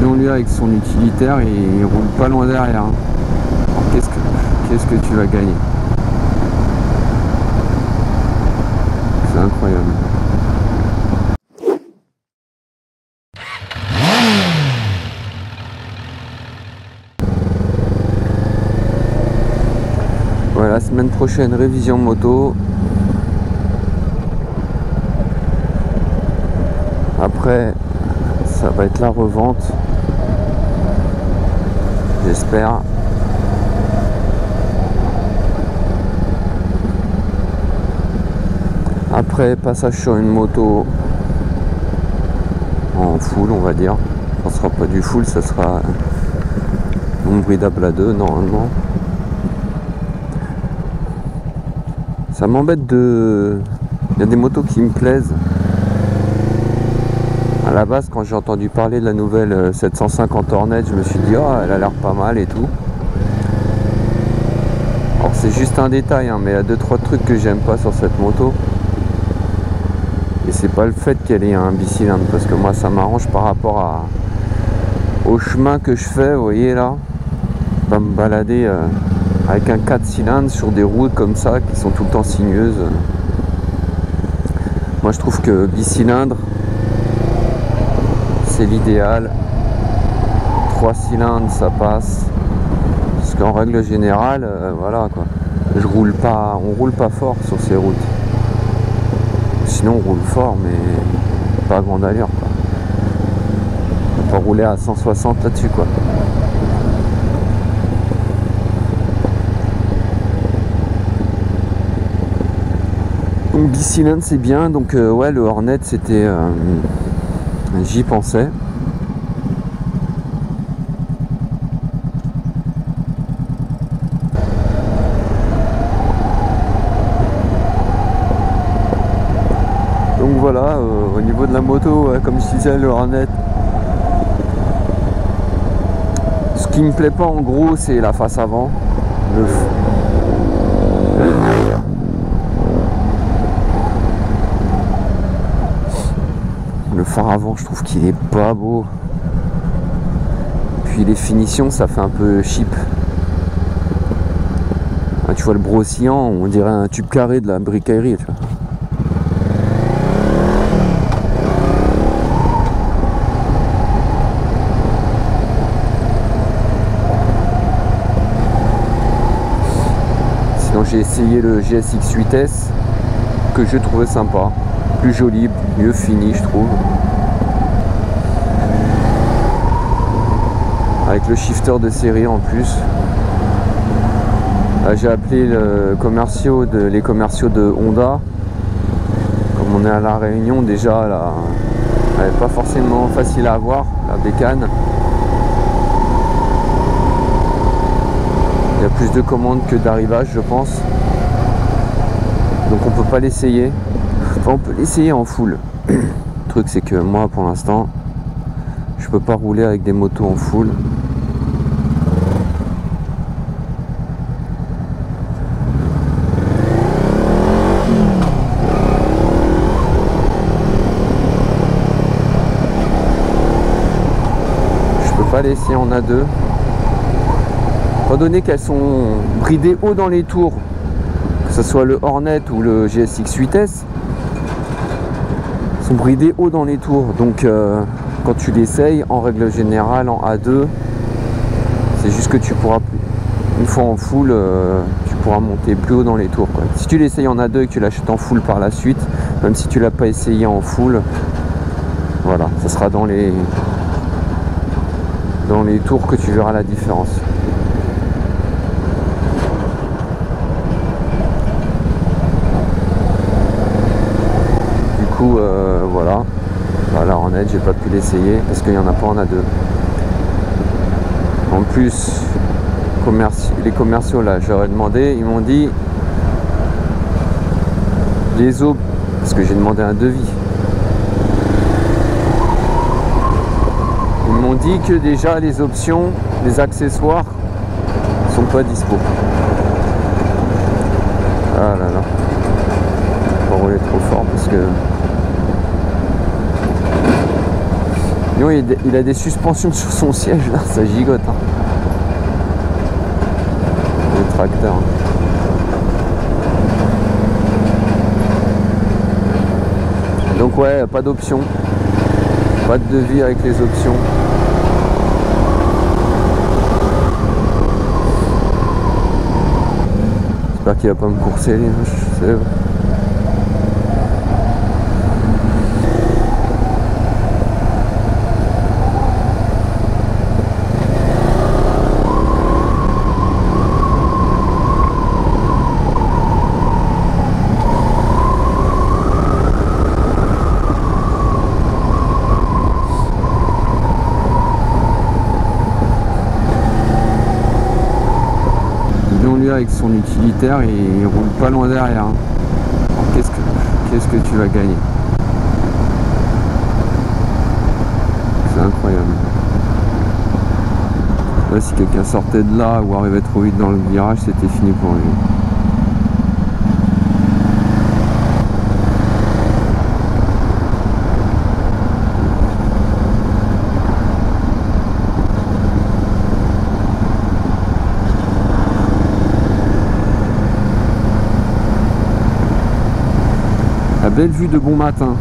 sinon lui avec son utilitaire il roule pas loin derrière. Qu'est-ce que tu vas gagner? C'est incroyable. Voilà, semaine prochaine, révision moto. Après, ça va être la revente. J'espère. Après, passage sur une moto en full, on va dire. Ça sera pas du full, ça sera ombridable à 2 normalement. Ça m'embête de... Il y a des motos qui me plaisent. À la base, quand j'ai entendu parler de la nouvelle 750 Hornet, je me suis dit, oh, elle a l'air pas mal et tout. Alors c'est juste un détail, hein, mais il y a 2-3 trucs que j'aime pas sur cette moto. Et c'est pas le fait qu'elle ait un bicylindre, parce que moi ça m'arrange par rapport au chemin que je fais, vous voyez là. Pas me balader avec un 4 cylindres sur des routes comme ça qui sont tout le temps sinueuses. Moi je trouve que bicylindre c'est l'idéal. 3 cylindres ça passe, parce qu'en règle générale voilà quoi, on roule pas fort sur ces routes. Sinon on roule fort mais pas à grande allure quoi. On peut pas rouler à 160 là-dessus quoi. Donc bicylindre c'est bien, donc ouais le Hornet c'était j'y pensais. Donc voilà, au niveau de la moto, comme je disais, le Hornet, ce qui me plaît pas en gros c'est la face avant. Le phare avant, je trouve qu'il est pas beau. Puis les finitions, ça fait un peu cheap. Ah, tu vois le brossillant, on dirait un tube carré de la briquerie. Tu vois. Sinon, j'ai essayé le GSX 8S que je trouvais sympa. Plus joli, mieux fini je trouve. Avec le shifter de série en plus. J'ai appelé les commerciaux de Honda. Comme on est à La Réunion, déjà là, elle n'est pas forcément facile à avoir, la bécane. Il y a plus de commandes que d'arrivage je pense. Donc on peut pas l'essayer. Enfin, on peut l'essayer en full. Le truc c'est que moi pour l'instant je peux pas rouler avec des motos en full. Je peux pas l'essayer en A2. Étant donné qu'elles sont bridées haut dans les tours, que ce soit le Hornet ou le GSX 8S, sont bridés haut dans les tours, donc quand tu l'essayes en règle générale en A2, c'est juste que tu pourras, une fois en full, tu pourras monter plus haut dans les tours quoi. Si tu l'essayes en A2 et que tu l'achètes en full par la suite, même si tu l'as pas essayé en full, voilà, ça sera dans les tours que tu verras la différence. Voilà. Voilà, en Hornet j'ai pas pu l'essayer parce qu'il n'y en a pas en A2. En plus les commerciaux là, j'aurais demandé, ils m'ont dit les autres, parce que j'ai demandé un devis, ils m'ont dit que déjà les options, les accessoires sont pas dispo. Ah là là, faut pas rouler trop fort parce que Sinon, il a des suspensions sur son siège, là, ça gigote. Hein. Le tracteur. Donc ouais, pas d'option. Pas de devis avec les options. J'espère qu'il va pas me courser, je sais. Avec son utilitaire, il roule pas loin derrière. Qu'est-ce que tu vas gagner? C'est incroyable. Là, si quelqu'un sortait de là ou arrivait trop vite dans le virage, c'était fini pour lui. La belle vue de bon matin.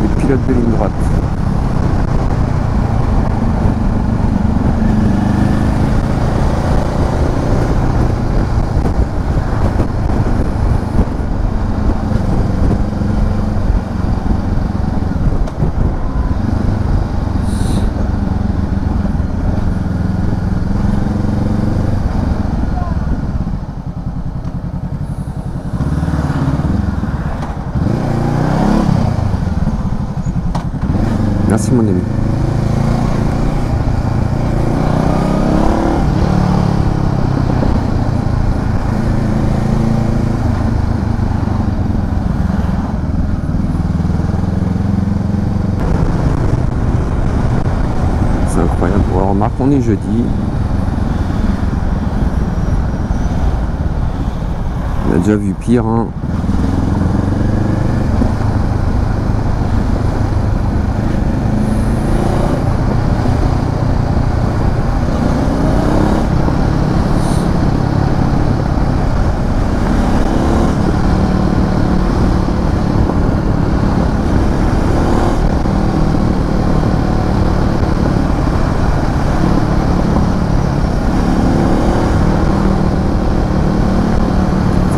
Les pilotes de ligne droite. Merci mon ami. C'est incroyable. Bon, remarque, on est jeudi. On a déjà vu pire, hein.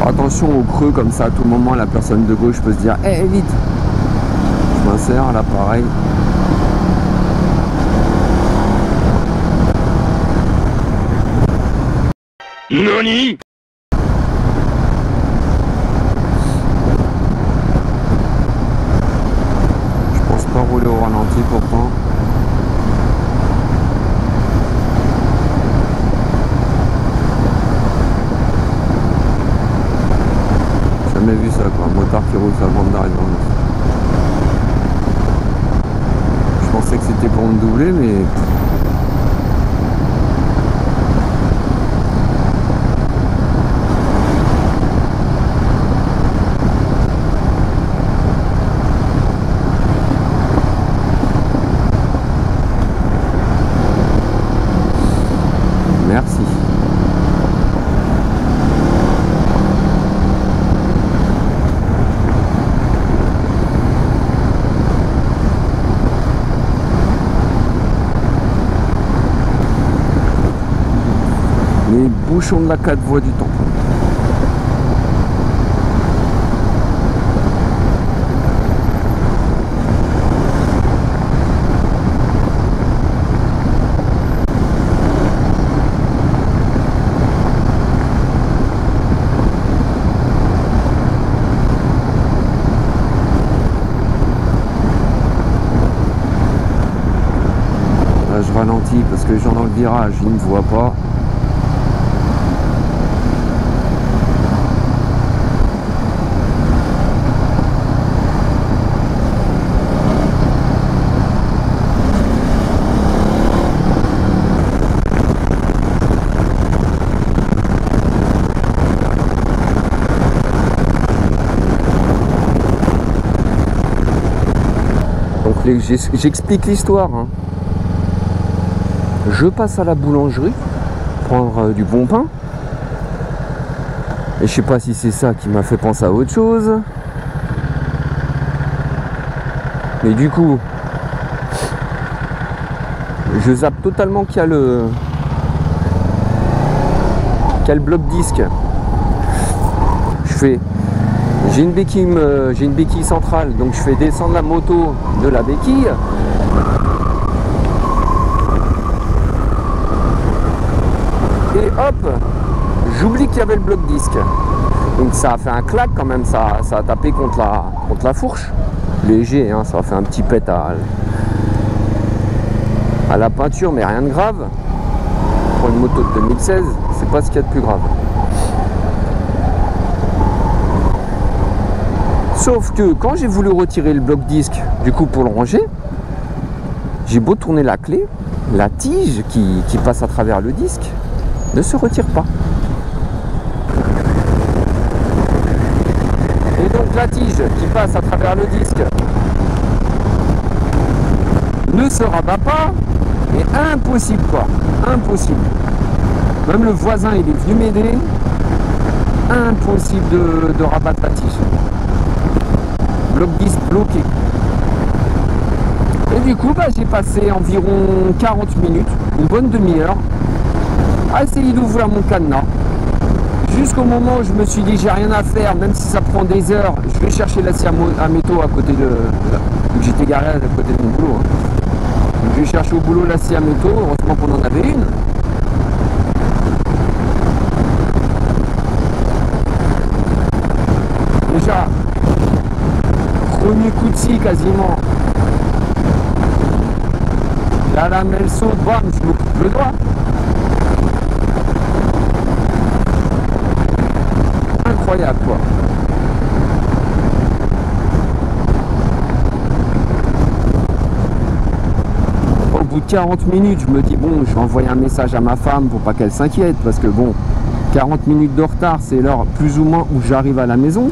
Attention au creux comme ça, à tout moment la personne de gauche peut se dire hé, vite, je m'insère là, pareil. NANI? Je pense pas rouler au ralenti pourtant. Jamais vu ça quoi, un motard qui roule sa bande d'arrêt. Je pensais que c'était pour me doubler mais... Merci. Les bouchons de la 4 voies du tampon. Là, je ralentis parce que les gens dans le virage, ils ne me voient pas. J'explique l'histoire. Hein. Je passe à la boulangerie prendre du bon pain. Et je sais pas si c'est ça qui m'a fait penser à autre chose. Mais du coup, je zappe totalement qu'il y a le bloc disque. J'ai une béquille centrale, donc je fais descendre la moto de la béquille. Et hop, j'oublie qu'il y avait le bloc disque. Donc ça a fait un clac quand même, ça a tapé contre la fourche. Léger, hein, ça a fait un petit pet à la peinture, mais rien de grave. Pour une moto de 2016, c'est pas ce qu'il y a de plus grave. Sauf que quand j'ai voulu retirer le bloc disque, du coup pour le ranger, j'ai beau tourner la clé, la tige qui passe à travers le disque ne se retire pas. Et donc la tige qui passe à travers le disque ne se rabat pas, et impossible quoi, impossible. Même le voisin il est venu m'aider, impossible de rabattre la tige. Bloc disque bloqué. Et du coup j'ai passé environ 40 minutes, une bonne demi-heure à essayer d'ouvrir mon cadenas, jusqu'au moment où je me suis dit j'ai rien à faire, même si ça prend des heures, je vais chercher la scie à métaux à côté de j'étais garé à côté de mon boulot, hein. Donc, je vais chercher au boulot la scie à métaux, heureusement qu'on en avait une. Déjà premier coup de scie quasiment, la lame elle saute, bam, je me coupe le doigt. Incroyable quoi. Au bout de 40 minutes, je me dis bon, je vais envoyer un message à ma femme pour pas qu'elle s'inquiète, parce que bon, 40 minutes de retard, c'est l'heure plus ou moins où j'arrive à la maison.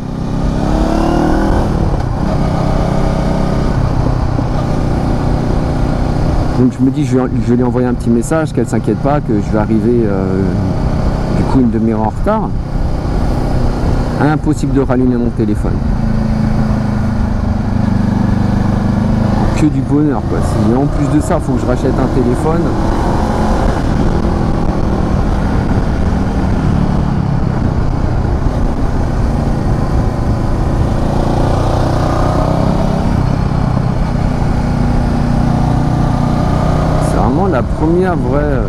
Donc je me dis, je vais lui envoyer un petit message, qu'elle s'inquiète pas, que je vais arriver du coup une demi-heure en retard. Impossible de rallumer mon téléphone. Que du bonheur quoi. Et en plus de ça, il faut que je rachète un téléphone. C'est vraiment la première vraie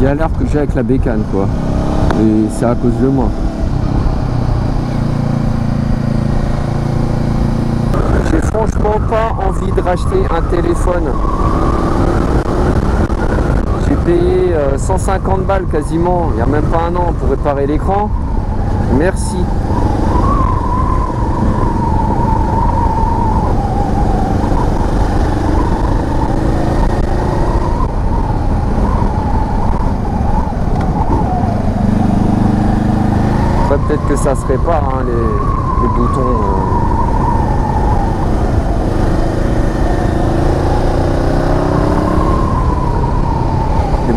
galère que j'ai avec la bécane quoi. Et c'est à cause de moi. Franchement pas envie de racheter un téléphone. J'ai payé 150 balles quasiment, il n'y a même pas un an pour réparer l'écran. Merci. Après peut-être que ça se répare hein, les boutons.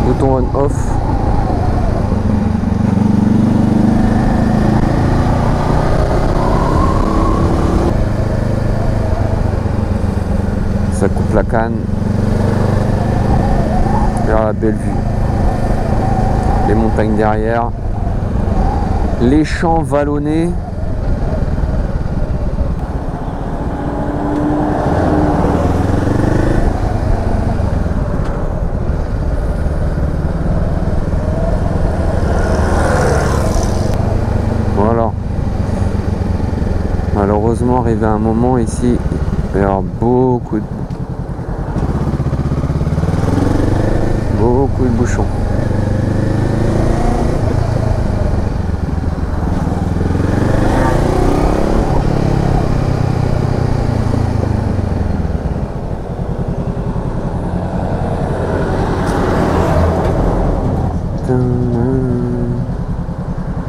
Bouton on off. Ça coupe la canne vers la belle vue, les montagnes derrière, les champs vallonnés. Malheureusement, arrivé à un moment ici, il va y avoir beaucoup de bouchons.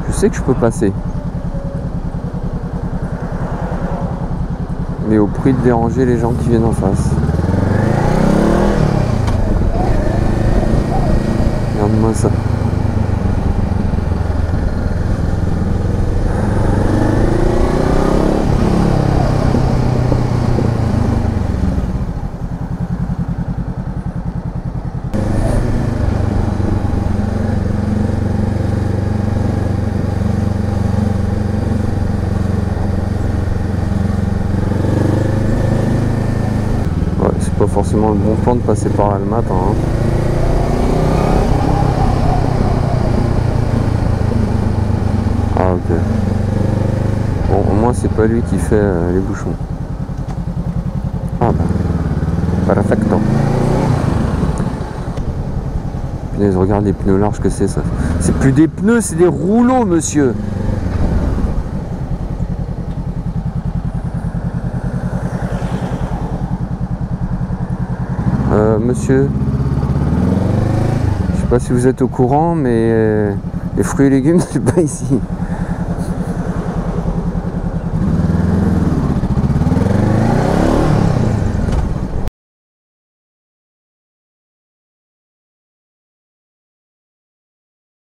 Je sais que je peux passer. Mais mais au prix de déranger les gens qui viennent en face. Regarde-moi ça. Pas forcément le bon plan de passer par là le matin, hein. Ah ok. Bon, au moins c'est pas lui qui fait les bouchons. Ah bah, perfecto. Punaise, regarde les pneus larges que c'est ça. C'est plus des pneus, c'est des rouleaux, monsieur. Monsieur, je sais pas si vous êtes au courant, mais les fruits et légumes, c'est pas ici.